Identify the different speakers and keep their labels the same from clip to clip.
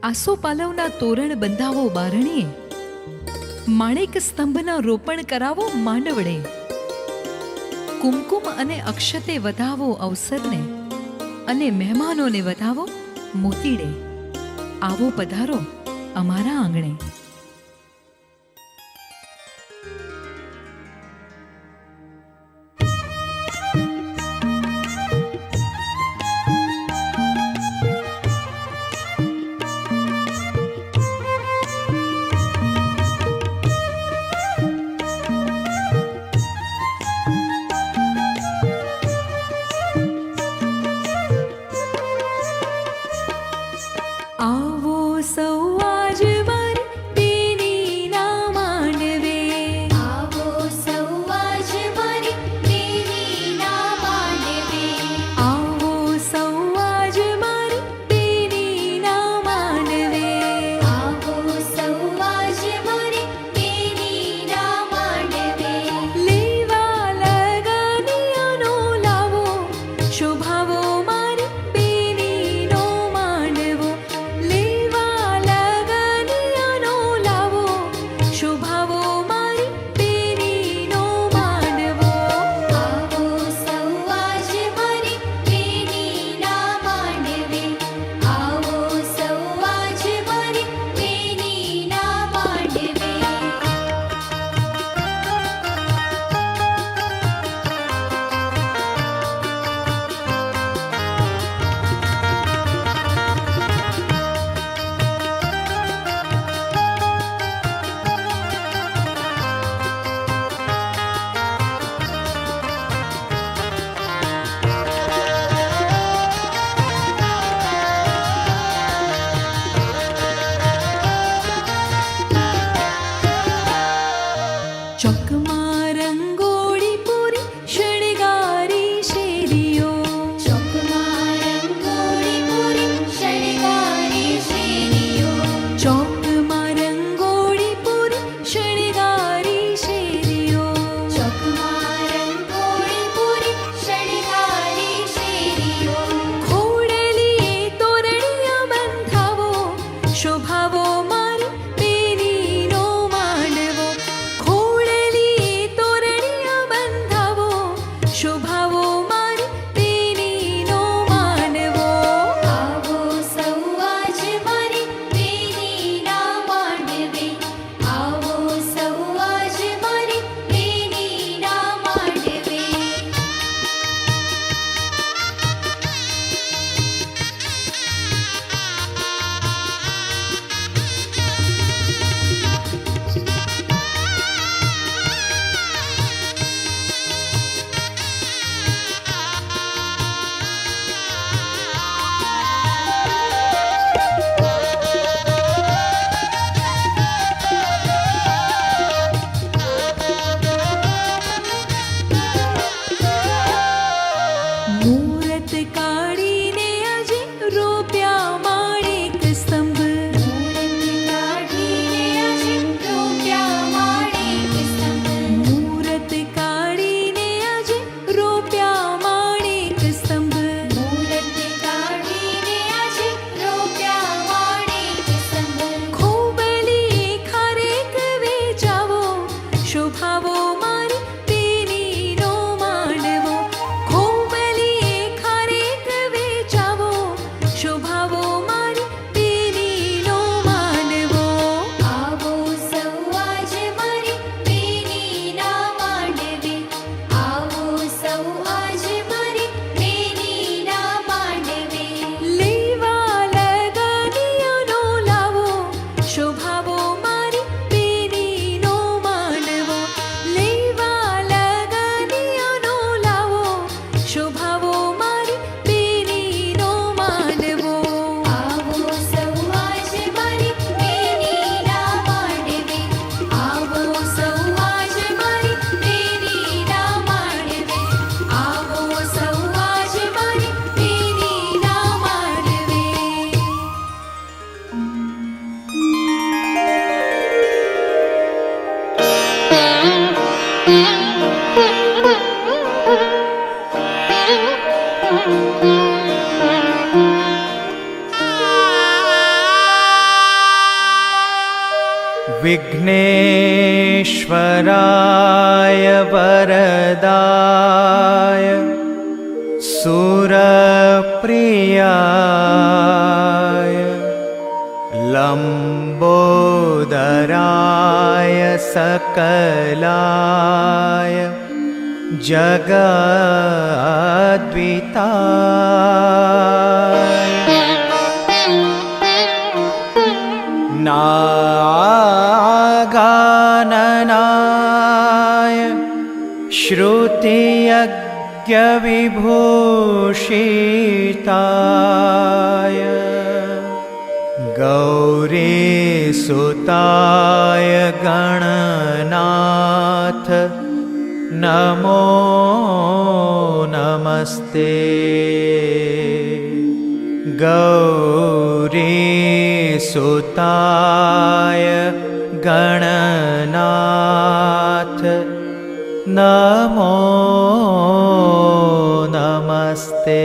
Speaker 1: આસોપાલવના તોરણ બંધાવો બારણીએ, માણેક સ્તંભના રોપણ કરાવો માંડવડે, કુમકુમ અને અક્ષતે વધાવો અવસરને, અને મહેમાનોને વધાવો મોતીડે. આવો પધારો અમારા આંગણે. આવો સૌ આજ મારી બેનીના માંડવે,
Speaker 2: આવો સૌ આજ મારી બેનીના માંડવે,
Speaker 1: આવો સૌ આજ મારી બેનીના માંડવે,
Speaker 2: આવો સૌ આજ મારી બેનીના માંડવે,
Speaker 1: લેવા લગનિયાનો લાવો, શોભાવો મારી બેનીનો માંડવો, લેવા લગનિયાનો લાવો, શોભાવો મારી બેનીનો માંડવો.
Speaker 2: આવો સૌ આજ મારી બેનીના માંડવે, આવો સૌ આજ મારી બેનીના માંડવે.
Speaker 1: ચોકમાં રંગોળી પૂરી શણગારી શેરીઓ,
Speaker 2: ચોકમાં રંગોળી પૂરી શણગારી શેરીઓ,
Speaker 1: ચોકમાં રંગોળી પૂરી શણગારી શેરીઓ,
Speaker 2: ચોકમાં રંગોળી પૂરી શણગારી શેરીઓ,
Speaker 1: ખોડલીએ તોરણિયા બંધાવો, શોભાવો મારી બેનીનો માંડવો, ખોડલીએ તોરણિયા બંધાવો, શોભાવો મારી બેનીનો માંડવો.
Speaker 2: આવો સૌ આજ મારી બેનીના માંડવે, આવો સૌ આજ મારી બેનીના માંડવે.
Speaker 1: મૂરત કાઢીને આજે રોપ્યા માણેક સ્તંભ,
Speaker 2: મૂરત કાઢીને આજે રોપ્યા માણેક સ્તંભ,
Speaker 1: મૂરત કાઢીને આજે રોપ્યા માણેક સ્તંભ,
Speaker 2: મૂરત કાઢીને આજે રોપ્યા માણેક સ્તંભ,
Speaker 1: ખોબલીએ ખારેક વેચાવો, શોભાવો મારી બેનીનો માંડવો, ખોબલીએ ખારેક વેચાવો, શોભાવો મારી બેનીનો માંડવો.
Speaker 2: આવો સૌ આજ મારી બેનીના માંડવે, આવો સૌ આજ મારી બેનીના માંડવે,
Speaker 1: લેવા લગનિયાનો લાવો, શોભાવો મારી બેનીનો માંડવો, લેવા લગનિયાનો લાવો, શોભાવો મારી બેનીનો માંડવો.
Speaker 2: આવો સૌ આજ મારી બેનીના માંડવે, આવો સૌ આજ મારી બેનીના માંડવે, આવો સૌ આજ મારી બેનીના માંડવે.
Speaker 3: विघ्नेश्वराय वरदाय सुरप्रियाय लम्बोदराय सकलाय जगद्विताय नागाननाय श्रुतियज्ञविभूषिताय गौरीसुताय गणनाथ नमो नमस्ते। गौरीसुताय गणनाथ नमो नमस्ते।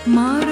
Speaker 1: મારું